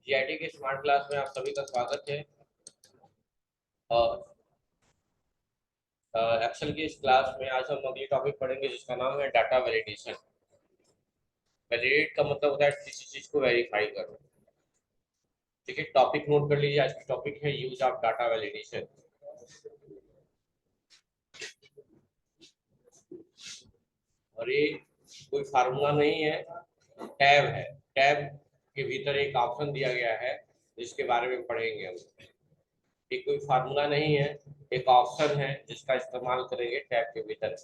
GIT के smart class में आप सभी का स्वागत है। और एक्सेल की इस क्लास में आज हम अगली टॉपिक पढ़ेंगे जिसका नाम है डाटा वैलिडेशन। वैलिडेट का मतलब होता है किसी चीज को वेरीफाई करना। ठीक है, टॉपिक नोट कर लीजिए। आज की टॉपिक है यूज ऑफ डाटा वैलिडेशन। और ये कोई फार्मूला नहीं है, टैब है। टैब के भीतर एक ऑप्शन दिया गया है जिसके बारे में पढ़ेंगे हम। ये कोई फार्मूला नहीं है, एक ऑप्शन है जिसका इस्तेमाल करेंगे टैब के भीतर।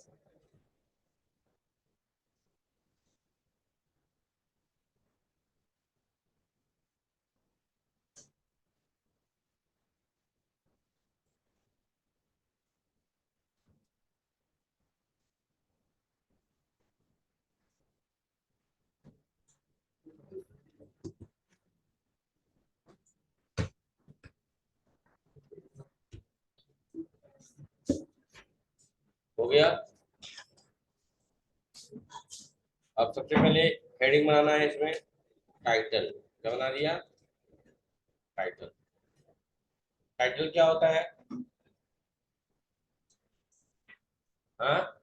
हो गया। अब सबसे पहले हेडिंग बनाना है इसमें। टाइटल क्या बना दिया? टाइटल। टाइटल क्या होता है? हाँ,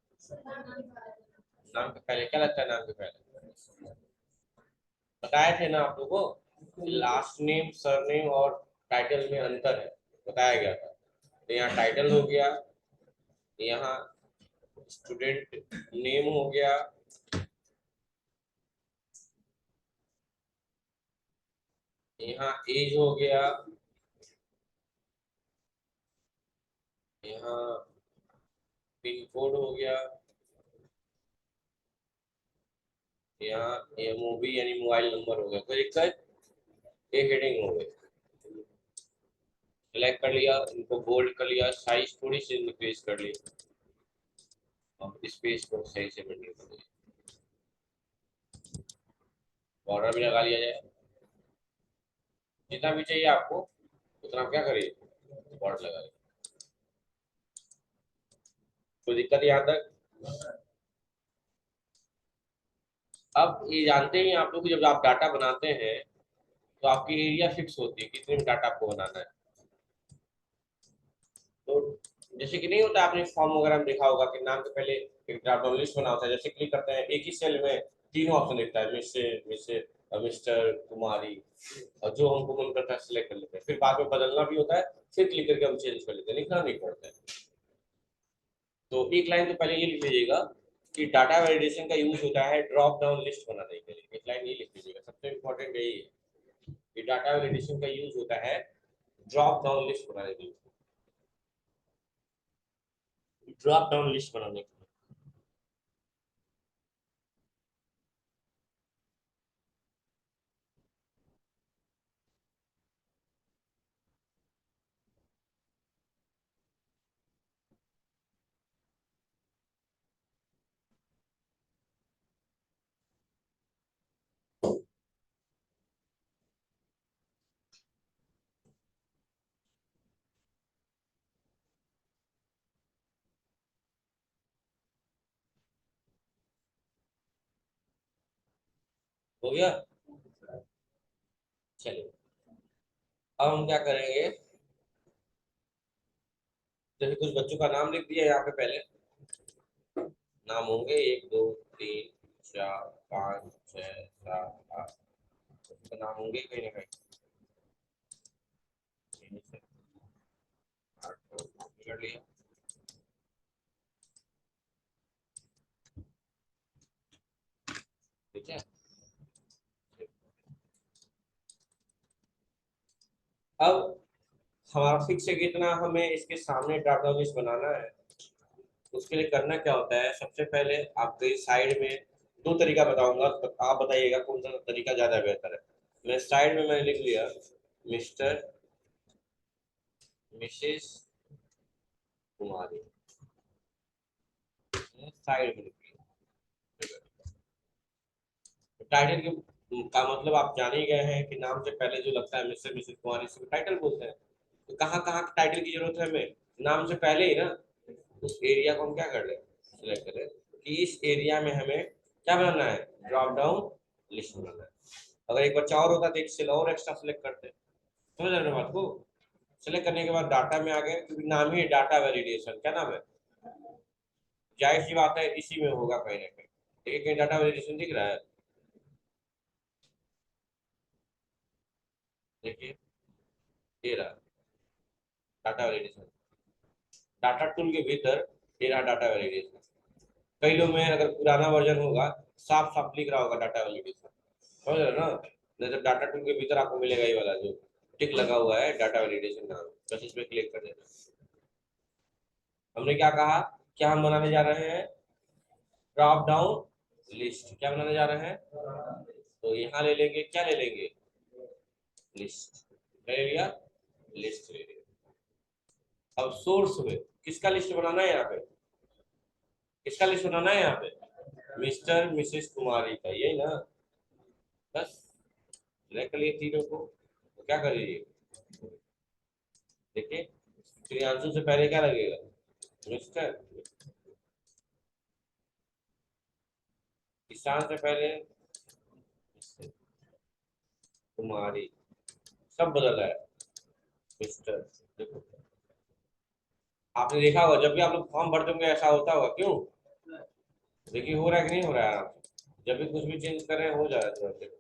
नाम के पहले क्या लगता है? नाम के पहले बताए थे ना आप लोगों को, लास्ट नेम सरनेम और टाइटल में अंतर है, बताया गया था। तो यहाँ टाइटल हो गया, यहाँ स्टूडेंट नेम हो गया, यहाँ एज हो गया, यहाँ पिन कोड हो गया, यहाँ एमओबी यानी मोबाइल नंबर हो गया। कोई दिक्कत? ये हेडिंग हो गई। सेलेक्ट कर लिया, इनको बोल्ड कर लिया, साइज थोड़ी सी इंक्रीज कर ली और स्पेस को सही से मेंटेन कर लिया। बॉर्डर भी लगा लिया जाए, जितना भी चाहिए आपको उतना क्या करिए, बॉर्डर लगा लिया। कोई दिक्कत यहाँ तक? अब ये जानते ही आप लोग कि जब आप डाटा बनाते हैं तो आपकी एरिया फिक्स होती है कितने में डाटा आपको बनाना है। तो जैसे कि नहीं होता, आपने फॉर्म वगैरह में देखा होगा कि नाम के पहले एक ड्रॉप डाउन लिस्ट बना होता है। जैसे क्लिक करते हैं एक ही सेल में तीनों ऑप्शन दिखता है, मिसेज मिसेज मिस्टर कुमारी, और जो हमको मन करता है सिलेक्ट कर लेते हैं। फिर बाद में बदलना भी होता है, फिर क्लिक करके हम चेंज कर लेते हैं, लिखना नहीं पड़ता है। तो एक लाइन तो पहले ये लिख लीजिएगा कि डाटा वैलिडेशन का यूज होता है ड्रॉप डाउन लिस्ट बनाने के लिए। एक लाइन ये लिख लीजिएगा, सबसे इंपॉर्टेंट यही है कि डाटा वैलिडेशन का यूज होता है ड्रॉप डाउन लिस्ट बनाने के लिए। ड्रॉप डाउन लिस्ट बनाने के लिए। हो गया? चलिए, अब हम क्या करेंगे, जैसे कुछ बच्चों का नाम लिख दिया यहाँ पे। पहले नाम होंगे 1 2 3 4 5 6 7 8, तो नाम होंगे कहीं ना कहीं। आठ को कर लिया। ठीक है, अब हमारा फिक्स है कितना हमें इसके सामने ड्रॉप डाउन लिस्ट बनाना है। उसके लिए करना क्या होता है, सबसे पहले आपके साइड में दो तरीका बताऊंगा, तो आप बताइएगा कौन सा तरीका ज्यादा बेहतर है। मैं साइड में मैंने लिख लिया मिस्टर मिसेस कुमारी, साइड में लिख लिया। टाइटल का मतलब आप जान ही गए हैं कि नाम से पहले जो लगता है मिस्टर मिसेस कुमारी, इसको टाइटल बोलते हैं। तो कहाँ कहाँ टाइटल की जरूरत है हमें? नाम से पहले ही ना। उस एरिया को हम क्या कर ले, सिलेक्ट करें कि इस एरिया में हमें क्या बनाना है, ड्रॉप डाउन लिस्ट बनाना है। अगर एक बच्चा और होता तो एक सेल और एक्स्ट्रा सेलेक्ट करते। समझ रहे हो बात को? सेलेक्ट करने के बाद डाटा में आ गए, क्योंकि नाम ही है डाटा वैलिडेशन। क्या नाम है? जाहिर सी बात है इसी में होगा कहीं ना कहीं। देखिए कहीं डाटा वैलिडेशन दिख रहा है? देखिए ये रहा डाटा वैलिडेशन। डाटा टूल के भीतर ये रहा डाटा वैलिडेशन। कई लोग में अगर पुराना वर्जन होगा साफ साफ लिख रहा होगा डाटा वैलिडेशन। समझ रहे हो ना? नहीं तो डाटा टूल के भीतर आपको मिलेगा ये वाला जो टिक लगा हुआ है डाटा वैलिडेशन नाम, बस इस पे क्लिक कर देना। हमने क्या कहा? क्या हम बनाने जा रहे हैं? Drop down list. क्या बनाने जा रहे हैं? तो यहाँ ले लेंगे, क्या ले लेंगे? लिस्ट। ले लिया, लिस्ट ले लिया। अब सोर्स में किसका लिस्ट बनाना है? यहाँ पे किसका लिस्ट बनाना है? यहाँ पे मिस्टर मिसेस कुमारी का, यही ना? बस सिलेक्ट कर लिए तीनों को। तो क्या करिए, देखिए प्रियांशु से पहले क्या लगेगा? मिस्टर। किसान से पहले कुमारी। सब बदल है मिस्टर। देखो आपने देखा होगा जब भी आप लोग फॉर्म भरते होंगे ऐसा होता होगा, क्यों? देखिए हो रहा है कि नहीं हो रहा है? आप जब भी कुछ भी चेंज कर रहे हैं हो जा रहा है तुरंत।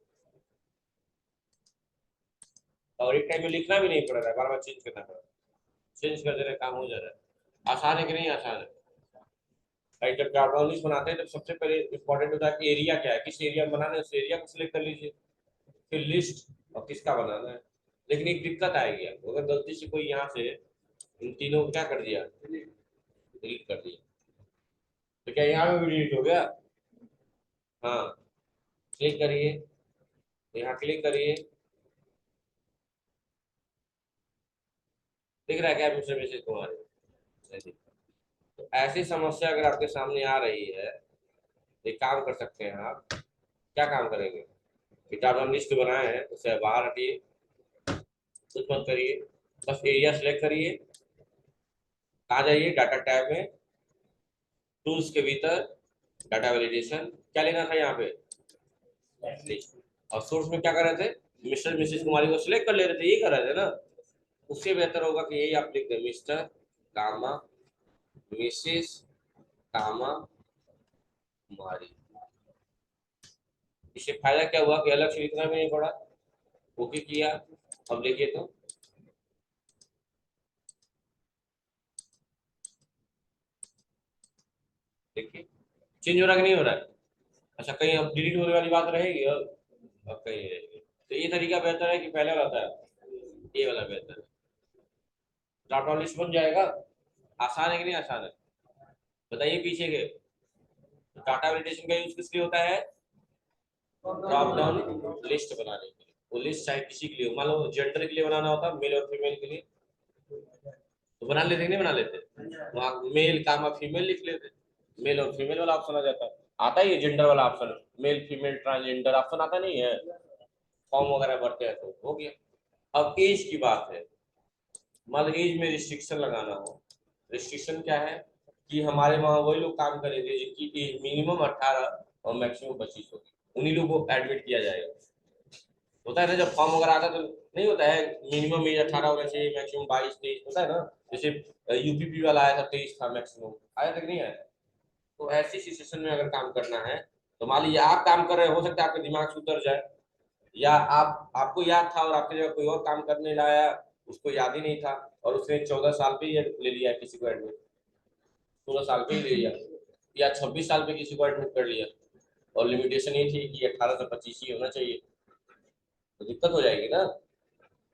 और एक टाइम में लिखना भी नहीं पड़ रहा है, बार बार चेंज करना पड़ रहा है। चेंज कर दे रहे काम हो जा रहा है। आसान है कि नहीं आसान है? भाई जब ड्रॉपडाउन लिस्ट बनाते हैं तब सबसे पहले इंपॉर्टेंट होता है कि एरिया क्या है, किस एरिया में बनाना है, उस एरिया को सिलेक्ट कर लीजिए। फिर लिस्ट और किसका बनाना है। लेकिन एक दिक्कत आएगी आपको, अगर गलती से कोई यहाँ से इन तीनों को क्या कर दिया, डिलीट कर दिया, तो क्या यहाँ में भी डिलीट हो गया? हाँ, क्लिक करिए, यहाँ क्लिक करिए। दिख रहा है क्या मिस्टर मिसेस कुमारी? नहीं दिख रहा। तो ऐसी समस्या अगर आपके सामने आ रही है तो एक काम कर सकते हैं आप। क्या काम करेंगे? किताब हम लिस्ट बनाए हैं उसे बाहर हटिए, कुछ मत करिए, बस एरिया सेलेक्ट करिए। कहाँ जाइए? डाटा टैब में, टूल्स के भीतर डाटा वैलिडेशन। क्या लेना था यहाँ पे? लिस्ट। और सोर्स में क्या कर रहे थे? मिस्टर मिसेस कुमारी को सिलेक्ट कर ले रहे थे, ये कर रहे थे ना? उससे बेहतर होगा कि यही आप लिख दें, मिस्टर कामा मिसेस कामा कुमारी। इससे फायदा क्या हुआ कि अलग से लिखना भी नहीं पड़ा। ओके किया, अब देखिए तो देखिए चेंज हो रहा है कि नहीं हो रहा है? अच्छा कहीं अब डिलीट होने वाली बात रहेगी? अब कहीं नहीं रहेगी। तो ये तरीका बेहतर है कि पहले वाला था? ये वाला बेहतर है। ड्रॉप डाउन लिस्ट बन जाएगा। आसान है कि नहीं आसान है? बताइए पीछे के। डाटा वैलिडेशन का यूज किस लिए होता है? ड्रॉप डाउन लिस्ट बनाने के लिए। वो लिस्ट चाहे किसी के लिए हो, मान लो जेंडर के लिए बनाना होता, मेल और फीमेल के लिए, तो बना लेते कि नहीं बना लेते? वहाँ मेल कामा फीमेल लिख लेते, मेल और फीमेल वाला ऑप्शन आ जाता। आता ही है जेंडर वाला option, male female transgender option आता नहीं है? फॉर्म वगैरह भरते हैं तो हो गया। अब एज की बात है, मान लो एज में रिस्ट्रिक्शन लगाना हो। रिस्ट्रिक्शन क्या है कि हमारे वहाँ वही लोग काम करेंगे जिनकी एज मिनिमम 18 और मैक्सिमम 25 होगी, उन्हीं लोगों को एडमिट किया जाएगा। होता है ना जब फॉर्म वगैरह आता है तो नहीं होता है मिनिमम एज 18 होना चाहिए, मैक्सिमम 22-23 होता है ना? जैसे यूपीपी वाला आया था 23 था मैक्सिमम, आया था कि नहीं आया? तो ऐसी सिचुएशन में अगर काम करना है तो मान लीजिए आप काम कर रहे हो सकता है आपके दिमाग से उतर जाए, या आपको याद था और आपके जगह कोई और काम करने लाया, उसको याद ही नहीं था, और उसने 14 साल पे ही ले लिया किसी को एडमिट, 16 साल पे ही ले लिया, या 26 साल पे किसी को एडमिट कर लिया, और लिमिटेशन ये थी कि 18 से 25 ही होना चाहिए, तो दिक्कत हो जाएगी ना?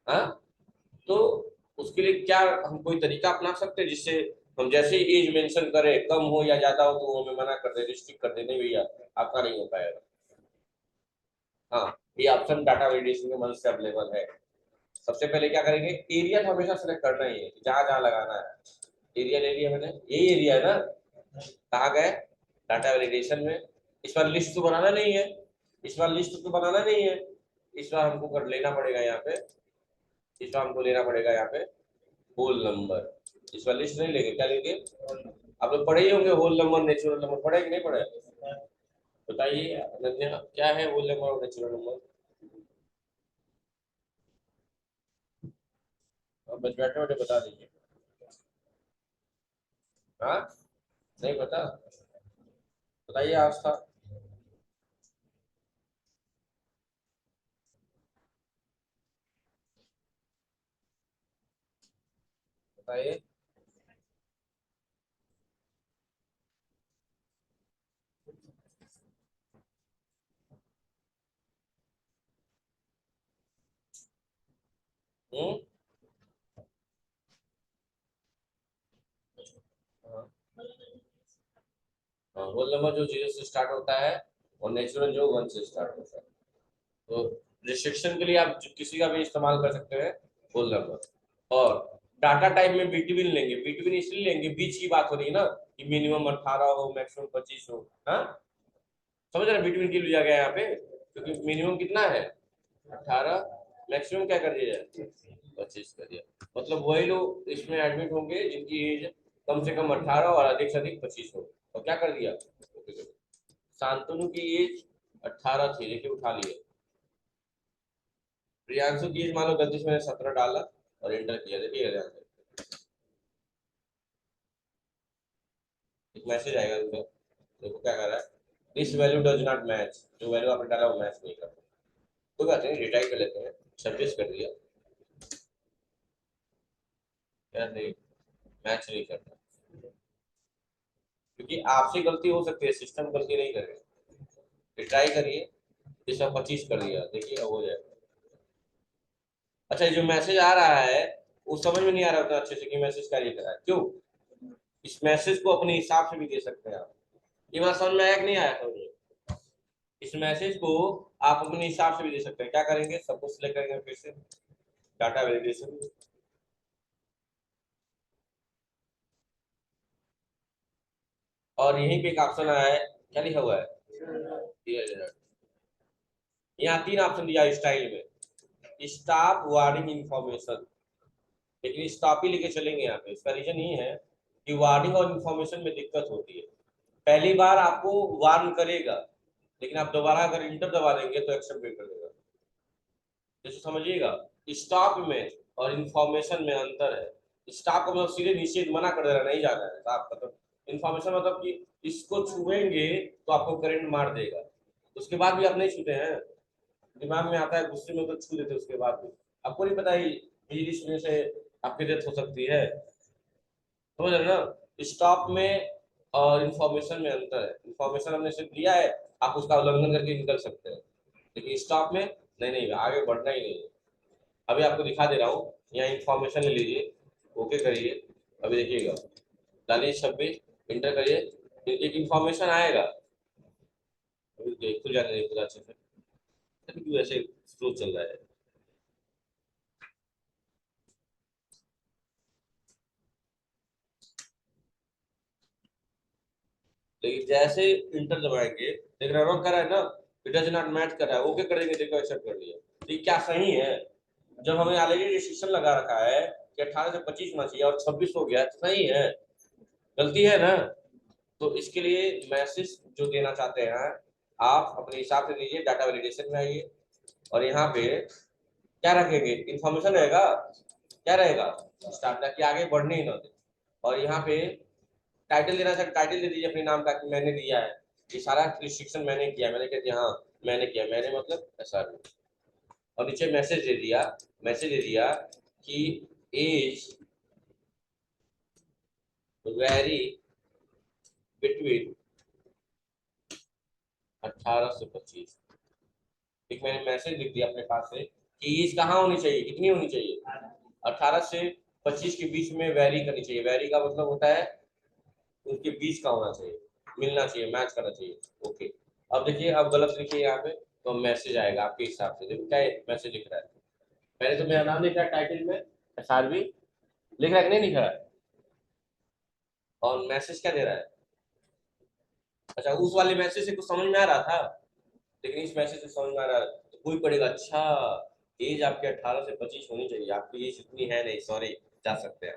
हाँ, तो उसके लिए क्या हम कोई तरीका अपना सकते हैं जिससे हम जैसे ही एज मेंशन करें कम हो या ज्यादा हो तो वो हमें मना कर दे, रिस्ट्रिक्ट कर दे, नहीं भैया आपका नहीं हो पाएगा। हाँ, ये ऑप्शन डाटा वैलिडेशन के मदद से अवेलेबल है। सबसे पहले क्या करेंगे, एरिया तो हमेशा सेलेक्ट करना ही है, जहां जहां लगाना है। एरिया ले लिया मैंने, यही एरिया है ना? कहाँ गए? डाटा वैलिडेशन में। इस बार लिस्ट तो बनाना नहीं है, इस बार लिस्ट तो बनाना नहीं है, इस बार हमको कर लेना पड़ेगा यहाँ पे, इस बार हमको लेना पड़ेगा यहाँ पे होल नंबर। इस बार लिस्ट नहीं लेंगे, क्या लेंगे? आप लोग पढ़े ही होंगे होल नंबर नेचुरल नंबर, पढ़े कि नहीं पढ़े? बताइए अनन्या क्या है होल नंबर और नेचुरल नंबर? अब बस बैठे बैठे बता दीजिए। हाँ, नहीं पता, बताइए आस्था। बताइए। हम्म। हाँ, रोल नंबर जो 0 से स्टार्ट होता है और नेचुरल जो 1 से स्टार्ट होता है। तो रिस्ट्रिक्शन के लिए आप किसी का भी इस्तेमाल कर सकते हैं रोल नंबर। और डाटा टाइप में बीटवीन लेंगे, बीटवीन इसलिए लेंगे, बीच की बात हो रही है ना, कि मिनिमम 18 हो मैक्सिमम 25 हो। हाँ, समझ रहे, बिटवीन के लिया गया यहाँ पे, क्योंकि मिनिमम कितना है 18, मैक्सिमम क्या कर दिया जाए 25 कर दिया। मतलब वही लोग इसमें एडमिट होंगे जिनकी एज कम से कम 18 और अधिक से अधिक 25 हो। और क्या कर दिया, शांतनु की एज 18 थी लेकिन उठा लिया। प्रियांशु की एज मान लो गलती से मैंने 17 डाला और एंटर किया, देखिए एक मैसेज आएगा उनका। देखो क्या कर रहा है, this value does not match, जो वैल्यू आपने डाला वो मैच नहीं करता। कोई बात नहीं, रिटाइप कर लेते हैं, 26 कर दिया, यार नहीं, मैच नहीं करता, क्योंकि आपसे गलती हो सकती है, सिस्टम गलती नहीं करेगा। ट्राई करिए, जैसा 25 कर दिया, देखिए अब हो जाएगा। अच्छा, ये जो मैसेज आ रहा है वो समझ में नहीं आ रहा उतना अच्छे से कि मैसेज क्या लिख रहा है, क्यों? इस मैसेज को अपने हिसाब से भी दे सकते हैं आप। ये बात समझ में आया कि नहीं आया समझ में? इस मैसेज को आप अपने हिसाब से भी दे सकते हैं। क्या करेंगे, सब कुछ सिलेक्ट करेंगे फिर से, डाटा वेलिडेशन, और यहीं पे एक ऑप्शन आया है, क्या लिखा हुआ है, यहाँ 3 ऑप्शन दिया स्टाइल में, स्टॉप वार्निंग इंफॉर्मेशन। लेकिन स्टॉप ही लेके चलेंगे यहाँ पे, इसका रीजन ये है कि वार्निंग और इंफॉर्मेशन में दिक्कत होती है। पहली बार आपको वार्न करेगा, लेकिन आप दोबारा अगर इंटर दबा देंगे तो एक्सेप्ट नहीं कर देगा। जैसे समझिएगा, स्टॉप में और इंफॉर्मेशन में अंतर है। स्टॉप का मतलब सीधे नीचे मना कर दे रहा, नहीं जाना है आप, मतलब इंफॉर्मेशन मतलब कि इसको छुएंगे तो आपको करंट मार देगा, उसके बाद भी आप नहीं छूते हैं, दिमाग में आता है गुस्से में तो छू देते, उसके बाद भी आपको नहीं पता ही बिजली छूने से आपकी डेथ हो सकती है। समझ रहे ना, स्टॉप में और इंफॉर्मेशन में अंतर है। इंफॉर्मेशन हमने सिर्फ दिया है, आप उसका उल्लंघन करके निकल सकते हैं, लेकिन स्टॉप में नहीं, नहीं आगे बढ़ना ही नहीं है। अभी आपको दिखा दे रहा हूँ, यहाँ इंफॉर्मेशन ले लीजिए, ओके करिए, अभी देखिएगा, डालिए 26, इंटर करिए, एक इंफॉर्मेशन आएगा, अभी खुल जाने दीजिए पूरा अच्छे से, अभी क्यों ऐसे स्लो चल रहा है। लेकिन जैसे इंटर दबाएंगे, देख रहे हो कर रहा है ना, इट डज नॉट मैच कर रहा है, ओके करेंगे, देखो एक्सेप्ट कर लिया। तो ये क्या सही है? जब हमें ऑलरेडी रिस्ट्रिक्शन लगा रखा है कि 18 से 25 होना चाहिए और 26 हो गया, तो सही है, गलती है ना? तो इसके लिए मैसेज जो देना चाहते हैं आप अपने हिसाब से दीजिए, डाटा वैलिडेशन में आइए, और यहाँ पे क्या रखेंगे, इंफॉर्मेशन रहेगा, क्या रहेगा, स्टार्ट कि आगे बढ़ने ही ना दे। और यहाँ पे टाइटल देना चाहिए, टाइटल दे दीजिए अपने नाम का कि मैंने दिया है, ये सारा रिस्ट्रिक्शन मैंने किया, मैंने कह दिया हाँ मैंने किया, मैंने मतलब ऐसा। और नीचे मैसेज दे दिया, मैसेज दे दिया कि एज वेरी बिटवीन 18 से 25। एक मैंने मैसेज लिख दिया अपने पास से कि एज कहाँ होनी चाहिए, कितनी होनी चाहिए, 18 से 25 के बीच में वैरी करनी चाहिए। वैरी का मतलब होता है उनके बीच का होना चाहिए, मिलना चाहिए, मैच करना चाहिए। ओके, अब देखिए, अब गलत लिखिए यहाँ पे तो मैसेज आएगा आपके हिसाब से, देखो क्या मैसेज लिख रहा है, पहले तो मेरा नाम लिख रहा है टाइटल में, एसआरबी लिख रहा है कि नहीं लिख रहा है, और मैसेज क्या दे रहा है। अच्छा, उस वाले मैसेज से कुछ समझ में आ रहा था, लेकिन इस मैसेज से समझ में आ रहा है, तो कोई पड़ेगा, अच्छा एज आपके 18 से 25 होनी चाहिए, आपकी एज इतनी है नहीं, सॉरी, जा सकते हैं।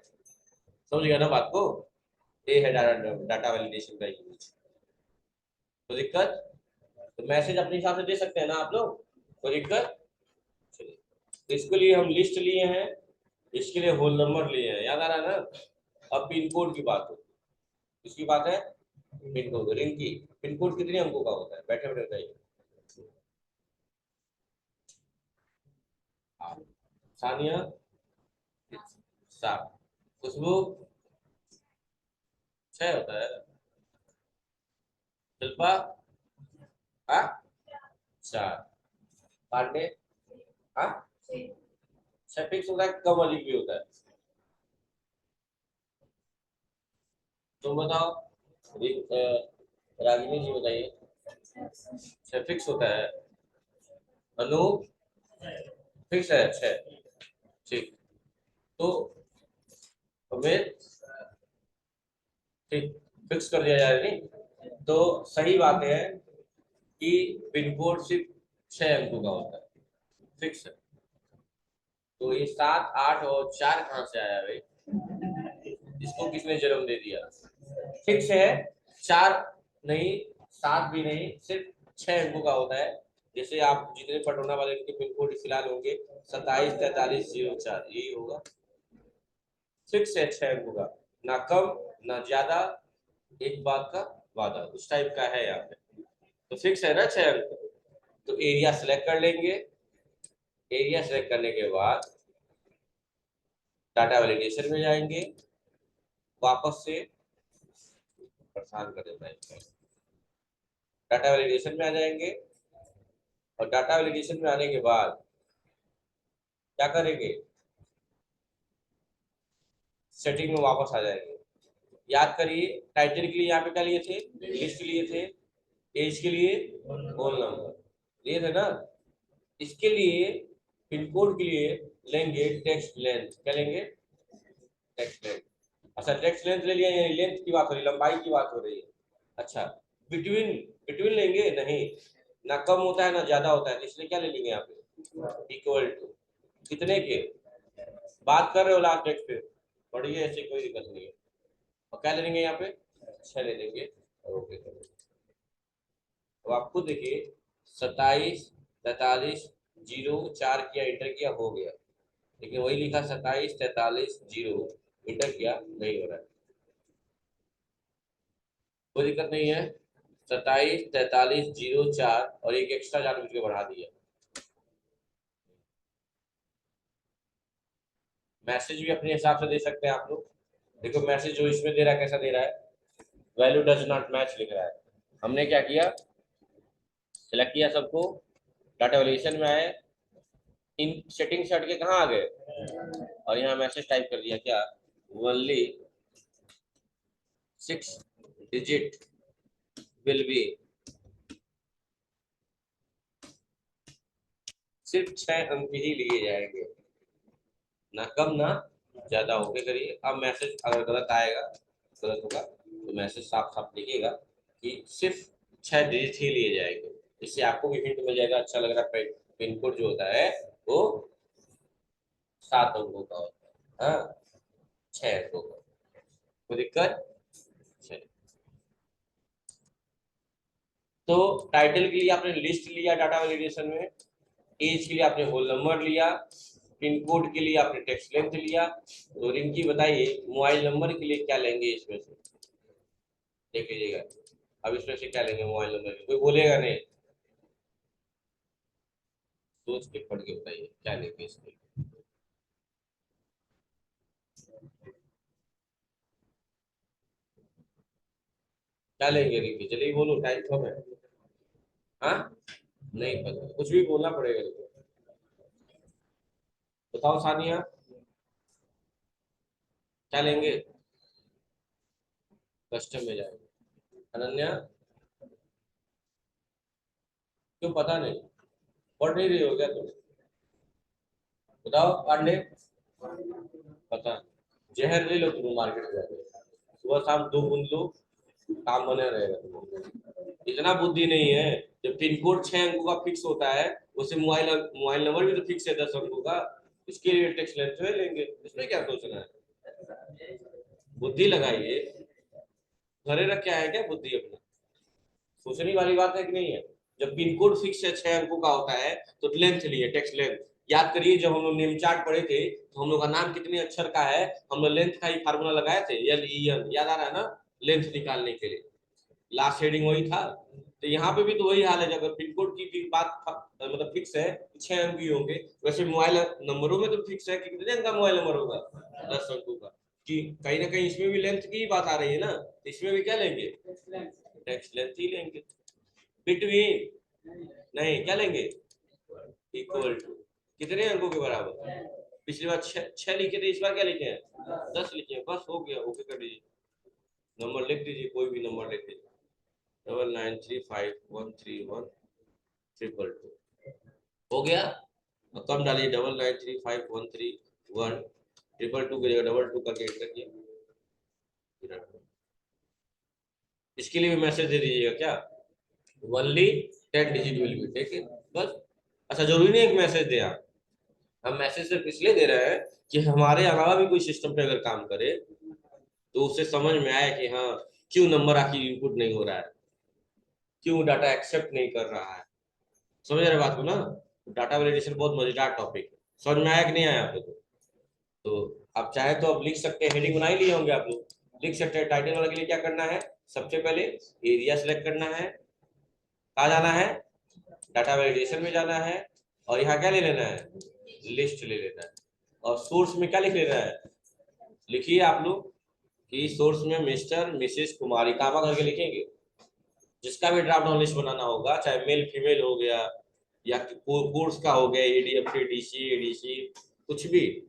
समझ गया ना बात को? ये है डाटा, डाटा वैलिडेशन का यूज। तो दिक्कत, तो मैसेज अपने हिसाब से दे सकते हैं ना आप लोग, कोई दिक्कत? चलिए, तो इसके लिए हम लिस्ट लिए हैं, इसके लिए होल नंबर लिए हैं, याद आ रहा है ना। अब पिन कोड की बात हो, किसकी बात है, पिन कोड रिंग की। पिन कोड कितने अंकों का होता है, बैठे बैठे बताइए। आठ। सानिया 7। खुशबू 6 होता है। शिल्पा 4। पांडे 6 फिक्स होता है, कम अधिक भी होता है। तुम बताओ, रागिनी जी बताइए। 6 फिक्स होता है। अनु फिक्स है 6। ठीक। तो हमें ठीक फिक्स कर दिया जाए, नहीं तो सही बात है कि पिन कोड सिर्फ 6 अंकों का होता है, फिक्स है। तो ये 7, 8 और 4 कहाँ से आया भाई, इसको किसने जन्म दे दिया। फिक्स है, 4 नहीं, 7 भी नहीं, सिर्फ 6 अंकों का होता है। जैसे आप जितने पटोना वाले के पिन कोड फिलहाल होंगे 27 43 04, यही होगा। फिक्स है 6 अंकों का, ना कम ना ज्यादा, एक बात का वादा, उस टाइप का है यहाँ पे। तो फिक्स है ना 6 अंक। तो एरिया सेलेक्ट कर लेंगे। एरिया सेलेक्ट करने के बाद डाटा वैलिडेशन में जाएंगे, वापस से परेशान कर देता है। डाटा वैलिडेशन में आ जाएंगे, और डाटा वैलिडेशन में आने के बाद क्या करेंगे, सेटिंग में वापस आ जाएंगे। याद करिए, टाइटल के लिए यहाँ पे क्या लिए थे, लिस्ट लिए थे। एज के लिए होल नंबर लिए थे ना। इसके लिए पिन कोड के लिए लेंगे टेक्स्ट लेंथ। क्या लेंगे, टेक्स्ट लेंथ। अच्छा, टेक्स्ट लेंथ ले लिया, यानी लेंथ की बात हो रही है, लंबाई की बात हो रही है। अच्छा, बिटवीन, बिटवीन लेंगे नहीं, ना कम होता है ना ज्यादा होता है, तो इसलिए क्या ले लेंगे यहाँ पे, इक्वल टू। कितने के बात कर रहे हो, लास्ट टेक्स्ट पे पढ़िए, ऐसे कोई दिक्कत नहीं है। और क्या ले लेंगे यहाँ पे, 6 ले लेंगे, और ओके कर देंगे। अब आप खुद देखिए, 27 43 04 किया, इंटर किया, हो गया। लेकिन वही लिखा 27 43 0, इंटर किया, नहीं हो रहा है। कोई दिक्कत नहीं है। 27 43 04 और एक एक्स्ट्रा जानबूझ के बढ़ा दिया। मैसेज भी अपने हिसाब से दे सकते हैं आप लोग। देखो मैसेज जो इसमें दे रहा है, कैसा दे रहा है, वैल्यू डज नॉट मैच लिख रहा है। हमने क्या किया, सिलेक्ट किया सबको, डाटा वैल्यूएशन में आए, इन सेटिंग से हट के कहाँ आ गए, और यहाँ मैसेज टाइप कर दिया, क्या, ओनली 6 डिजिट विल बी, सिर्फ 6 अंक ही लिए जाएंगे, ना कम ना ज्यादा हो के करिए। अब मैसेज अगर गलत आएगा, गलत होगा, तो मैसेज साफ साफ लिखिएगा कि सिर्फ 6 डिजिट ही लिए जाएंगे। इससे आपको भी हिंट मिल जाएगा, अच्छा लग रहा है। पिन कोड जो होता है वो 7 अंकों का होता है, हाँ, 6 अंकों का। कोई दिक्कत, चलिए। तो टाइटल के लिए आपने लिस्ट लिया डाटा वैलिडेशन में, एज के लिए आपने होल नंबर लिया, पिन कोड के लिए आपने टेक्स्ट लेंथ लिया। तो रिंकी बताइए, मोबाइल नंबर के लिए क्या लेंगे इसमें से, देख लीजिएगा। अब इसमें से क्या लेंगे मोबाइल नंबर, कोई बोलेगा नहीं, सोच के पढ़ के बताइए क्या लेंगे इसमें। क्या लेंगे रिंकी, चलिए बोलो, टाइम कम है। हाँ, नहीं पता, कुछ भी बोलना पड़ेगा देखो। बताओ सानिया, क्या लेंगे, कस्टम में जाएंगे। अनन्या, क्यों पता नहीं, पढ़ नहीं रही हो क्या तुम, बताओ। पांडे, पता, जहर ले लो तुम मार्केट में जाके, सुबह शाम 2 बूंद लो, काम बने रहेगा तुम्हारा। इतना बुद्धि नहीं है। जब पिन कोड 6 अंकों का फिक्स होता है, उसे मोबाइल मोबाइल नंबर भी तो फिक्स है 10 अंकों का, इसके लिए टेक्स्ट लेंथ में लेंगे, इसमें क्या सोचना है, बुद्धि लगाइए। घरे रख के आए क्या बुद्धि अपना, सोचने वाली बात है कि नहीं है। जब पिन कोड फिक्स है 6 अंकों का होता है, तो लेंथ लिए टेक्स्ट लेंथ, याद करिए जब हम लोग नेम चार्ट पढ़े थे तो हम लोग का नाम कितने अक्षर का है, हम लोग लेंथ का ही फार्मूला लगाए थे, LEN, याद आ रहा है ना, लेंथ निकालने के लिए लास्ट हेडिंग वही था। तो यहाँ पे भी तो वही हाल है, अगर पिन कोड की भी बात मतलब फिक्स है 6 अंक ही होंगे, वैसे मोबाइल नंबरों में तो फिक्स है कि कितने अंक का मोबाइल नंबर होगा, 10 अंकों का। कि कहीं ना कहीं इसमें भी लेंथ की ही बात आ रही है ना, तो इसमें भी क्या लेंगे, टेक्स्ट लेंथ ही लेंगे। बिटवीन नहीं, क्या लेंगे, इक्वल टू, कितने अंकों के बराबर, पिछली बार 6 लिखे थे, इस बार क्या लिखे हैं 10 लिखे हैं, बस हो गया, ओके कर दीजिए, नंबर लिख दीजिए, कोई भी नंबर लिख दीजिए, 9935131312 हो गया। और कम डालिए, 99351312 की जगह 22 करके एंटर किया। इसके लिए भी मैसेज दे दीजिएगा क्या, only 10 digit will be taken, बस। अच्छा, जरूरी नहीं एक मैसेज दे आप, हम मैसेज सिर्फ इसलिए दे रहे हैं कि हमारे अलावा भी कोई सिस्टम पे अगर काम करे तो उसे समझ में आए कि हाँ क्यों नंबर आखिर इनपुट नहीं हो रहा है, क्यों डाटा एक्सेप्ट नहीं कर रहा है, समझ रहे बात को ना। डाटा वैलिडेशन बहुत मजेदार टॉपिक है, समझ में आया कि नहीं आया आप लोग को? तो आप चाहे तो आप लिख सकते हैं, हेडिंग बना ही लिए होंगे आप लोग, लिख सकते हैं। टाइटल वाले के लिए क्या करना है, सबसे पहले एरिया सेलेक्ट करना है, कहाँ जाना है, डाटा वैलिडेशन में जाना है, और यहाँ क्या ले लेना है, लिस्ट ले लेना है। और सोर्स में क्या लिख लेना है, लिखिए आप लोग कि सोर्स में मिस्टर मिसेस कुमारी कामा करके लिखेंगे। जिसका भी ड्राफ्ट डाउन लिस्ट बनाना होगा, चाहे मेल फीमेल हो गया या कोर्स का हो गया, ADF ADC ADC कुछ भी।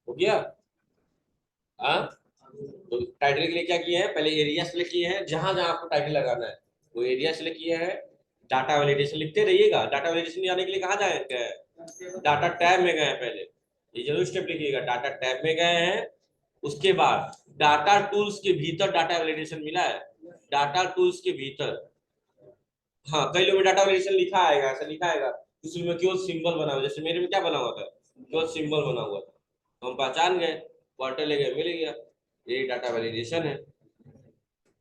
हो गया। हाँ, तो टाइटल के लिए क्या किए हैं, पहले एरिया सेलेक्ट किए हैं, जहां जहां आपको टाइटल लगाना है वो एरिया सेलेक्ट किया है। डाटा वैलिडेशन लिखते रहिएगा, डाटा वैलिडेशन जाने के लिए कहाँ जाए गए, डाटा टैब में गए हैं पहले, ये जरूर स्टेप लिखिएगा, डाटा टैब में गए हैं। उसके बाद डाटा टूल्स के भीतर डाटा वैलिडेशन मिला है, डाटा टूल्स के भीतर, हाँ कई लोग में डाटा वैलिडेशन लिखा आएगा, ऐसा लिखा आएगा, किसी में केवल सिंबल बना हुआ, जैसे मेरे में क्या बना हुआ था, केवल सिंबल बना हुआ था, तो हम पहचान गए, क्वार्टर ले गए, मिल गया, ये डाटा वैलिडेशन है।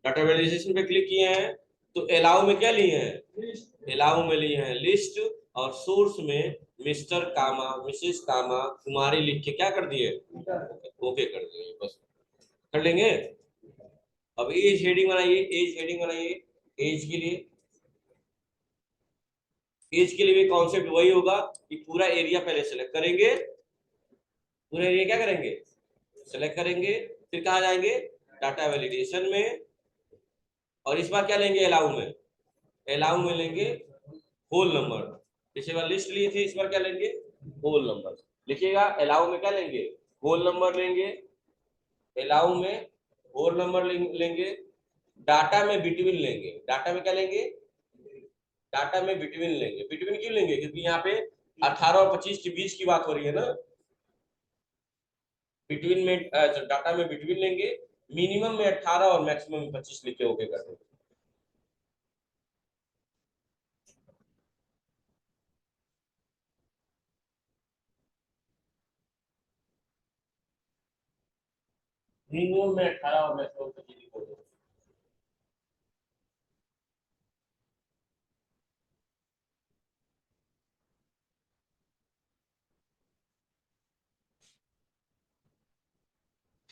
डाटा वैलिडेशन पे क्लिक किए हैं तो अलाउ में क्या लिए हैं, अलाउ में लिए हैं लिस्ट, और सोर्स में मिस्टर कामा मिसेस कामा कुमारी लिख के क्या कर दिए, ओके कर दिए, बस कर लेंगे। अब एज हेडिंग बनाइए, एज हेडिंग बनाइए, एज के लिए, एज के लिए भी कॉन्सेप्ट वही होगा कि पूरा एरिया पहले सेलेक्ट करेंगे, पूरा एरिया क्या करेंगे, सेलेक्ट करेंगे, फिर कहाँ जाएंगे, डाटा वैलिडेशन में, और इस बार क्या लेंगे, अलाउ में, अलाउ में लेंगे होल नंबर, पिछली बार लिस्ट लिए थे, इस बार क्या लेंगे, होल नंबर, लिखिएगा अलाउ में क्या लेंगे, होल नंबर लेंगे, अलाउ में होल नंबर लेंगे, डाटा में बिटवीन लेंगे, डाटा में क्या लेंगे, डाटा में बिटवीन लेंगे, बिटवीन क्यों लेंगे, क्योंकि यहाँ पे 18 और 25 के बीच की बात हो रही है ना, बिटवीन में डाटा में बिटवीन लेंगे, मिनिमम में 18 और मैक्सिमम में 25 लिख के ओके कर देंगे। मिनिमम में 18 और मैक्सिमम 25 लिखोगे,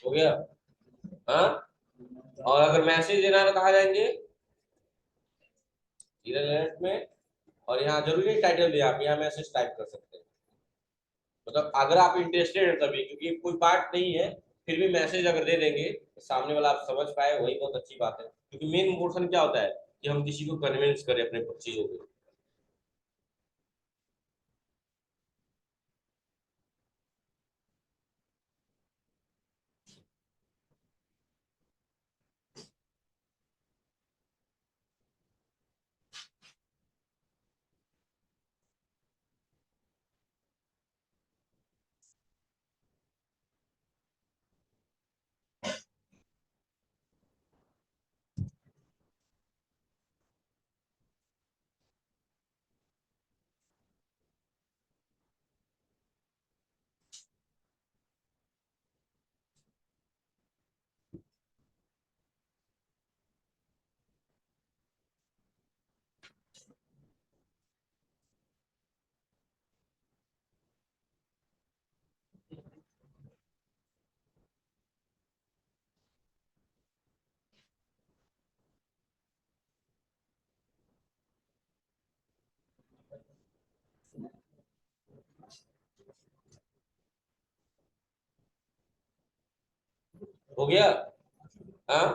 हो गया। हाँ, और अगर मैसेज देना है तो कहाँ जाएंगे, इरेलेवेंट में, और यहाँ जरूरी नहीं टाइटल दिया, आप यहाँ मैसेज टाइप कर सकते हैं। मतलब अगर आप इंटरेस्टेड है तभी, क्योंकि कोई पार्ट नहीं है, फिर भी मैसेज अगर दे देंगे तो सामने वाला आप समझ पाए, वही बहुत अच्छी बात है। क्योंकि मेन पोर्शन क्या होता है कि हम किसी को कन्विंस करें अपने चीजों को। हो गया। हाँ,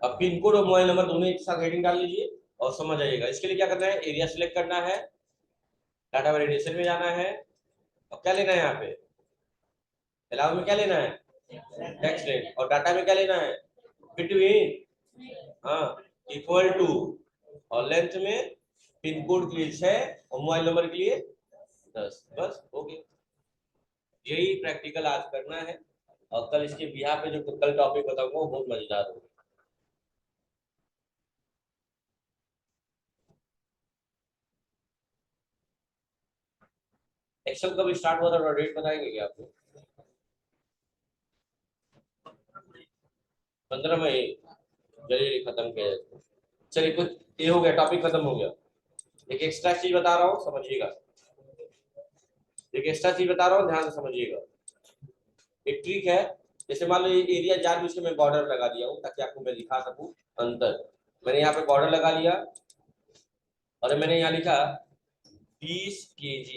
अब पिन कोड और मोबाइल नंबर दोनों एक साथ हेडिंग डाल लीजिए और समझ आइएगा। इसके लिए क्या करना है, एरिया सिलेक्ट करना है, डाटा वैलिडेशन में जाना है, और क्या लेना है यहाँ पे, अलाउ में क्या लेना है, टेक्स्ट लेन, और डाटा में क्या लेना है, बिटवीन, हाँ, इक्वल टू, और लेंथ में पिन कोड के लिए 6 और मोबाइल नंबर के लिए 10। बस हो गया। यही प्रैक्टिकल आज करना है, और कल इसके बिहार पे जो कल टॉपिक बताऊंगा वो बहुत मजेदार होगा। एक्सेल कब स्टार्ट हुआ था, डेट बताएंगे क्या आपको? 15 मई, चलिए खत्म किया जाए। चलिए कुछ ये हो गया, टॉपिक खत्म हो गया। एक एक्स्ट्रा चीज बता रहा हूँ, समझिएगा। एक एक्स्ट्रा चीज बता रहा हूँ, ध्यान से समझिएगा। एक ट्रिक है, जैसे मान लो ये एरिया जानबूझ के मैं बॉर्डर लगा दिया हूँ ताकि आपको मैं दिखा सकूं अंतर। मैंने यहाँ पे बॉर्डर लगा लिया, और मैंने यहाँ लिखा 20 kg,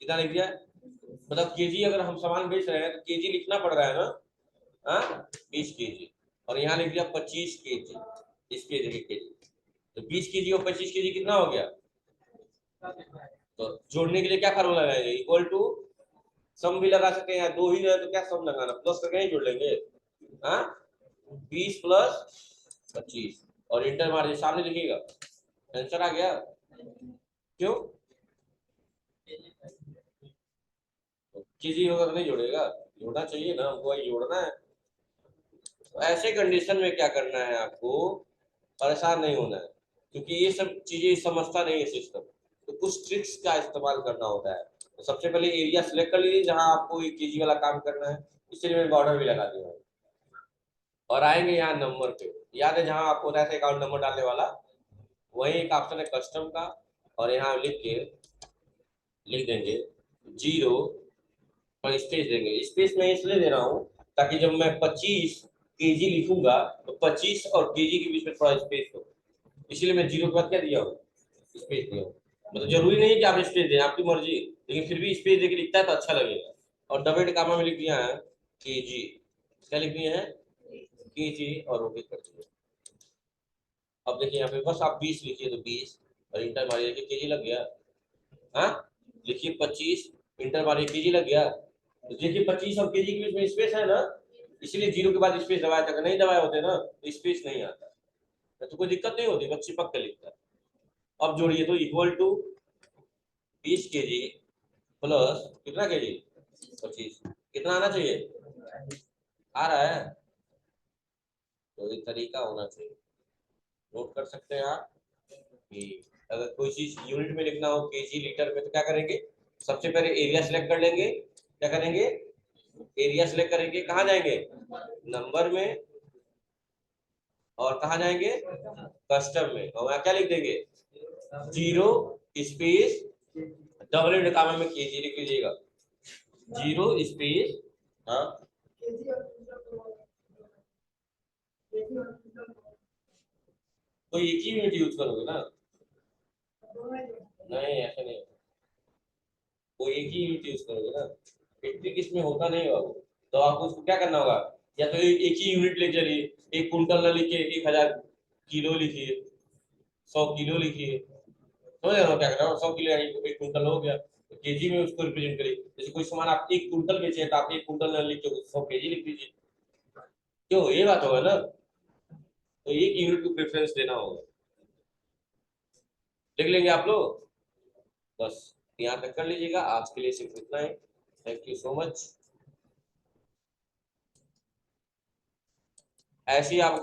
कितना लिख दिया, मतलब केजी अगर हम सामान बेच रहे हैं तो केजी लिखना पड़ रहा है ना। हाँ, 20 kg, और यहाँ लिख दिया 25 kg, इस पे देखिए केजी, तो 20 kg और 25 kg कितना हो गया। तो जोड़ने के लिए क्या फार्मूला लगाएंगे, इक्वल टू, सम भी लगा सकते हैं, दो ही है तो क्या सम लगाना, प्लस करके ही जोड़ लेंगे। हाँ, 20 + 25, और इंटर मार दिए, सामने लिखिएगा, आंसर आ गया। क्यों, किसी होगा तो नहीं जोड़ेगा, जोड़ना चाहिए ना, हमको वही जोड़ना है। तो ऐसे कंडीशन में क्या करना है आपको, परेशान नहीं होना है, क्योंकि ये सब चीजें समझता नहीं है सिस्टम, तो कुछ ट्रिक्स का इस्तेमाल करना होता है। तो सबसे पहले एरिया सिलेक्ट कर लीजिए जहां आपको एक केजी वाला काम करना है, इसलिए मैंने बॉर्डर भी लगा दिया है। और आएंगे यहाँ नंबर पे, याद है जहां आपको होता है अकाउंट नंबर डालने वाला, वही एक ऑप्शन है कस्टम का, और यहाँ लिख के लिख देंगे 0, और स्पेस देंगे। स्पेस मैं इसलिए दे रहा हूँ ताकि जब मैं 25 kg लिखूंगा तो 25 और केजी के बीच में थोड़ा स्पेस हो, इसलिए मैं 0 के बाद क्या दिया हूँ, स्पेस दिया हूँ। मतलब जरूरी नहीं कि आप स्पेस दें, आपकी मर्जी, लेकिन फिर भी स्पेस देके लिखता है तो अच्छा लगेगा। और डबल कामा में लिख दिया है केजी, क्या लिख दिया है, केजी, और ओके कर दिया। अब देखिए यहाँ पे बस आप 20 लिखिए तो 20, और इंटर मारिए, देखिए केजी लग गया। हाँ, लिखिए 25, इंटर मारिए, केजी लग गया। तो देखिए 25 और केजी के बीच में स्पेस है ना, इसलिए 0 के बाद स्पेस दबाया था, नहीं दबाए होते ना तो स्पेस नहीं आता, तो कोई दिक्कत नहीं होती, बच्ची पक के लिखता है। अब जोड़िए, तो इक्वल टू 20 kg प्लस कितना केजी, 25, कितना आना चाहिए, आ रहा है, तो एक तरीका होना चाहिए, नोट कर सकते हैं आप कि अगर कोई चीज यूनिट में लिखना हो, केजी लीटर में, तो क्या करेंगे, सबसे पहले एरिया सेलेक्ट कर लेंगे, क्या करेंगे, एरिया सेलेक्ट करेंगे, कहाँ जाएंगे, नंबर में, और कहाँ जाएंगे, कस्टम में, और वहां क्या लिख देंगे, 0 स्पेस, डबल कामा में केजी लिख लीजिएगा, 0 स्पेस हाँ, तो एक ही यूनिट यूज करोगे ना। नहीं ऐसा नहीं, वो एक ही यूनिट यूज करोगे ना, मेट्रिक इसमें होता नहीं होगा वो। तो आपको उसको क्या करना होगा, या तो एक ही यूनिट ले चलिए, 1 कुंटल ना लिखिए, 1000 किलो लिखिए, 100 किलो लिखिए, समझ रहे हो क्या कर रहा हूँ, 100 किलो यानी 1 कुंटल हो गया, तो केजी में उसको रिप्रेजेंट करिए। जैसे कोई सामान आप 1 कुंटल बेचे तो आप 1 कुंटल ना लिख के 100 केजी लिख दीजिए, क्यों, ये बात होगा ना। तो एक यूनिट को प्रेफरेंस देना होगा। लिख लेंगे आप लोग, बस यहाँ तक कर लीजिएगा, आज के लिए सिर्फ इतना ही। Thank you so much. ऐसे ही आप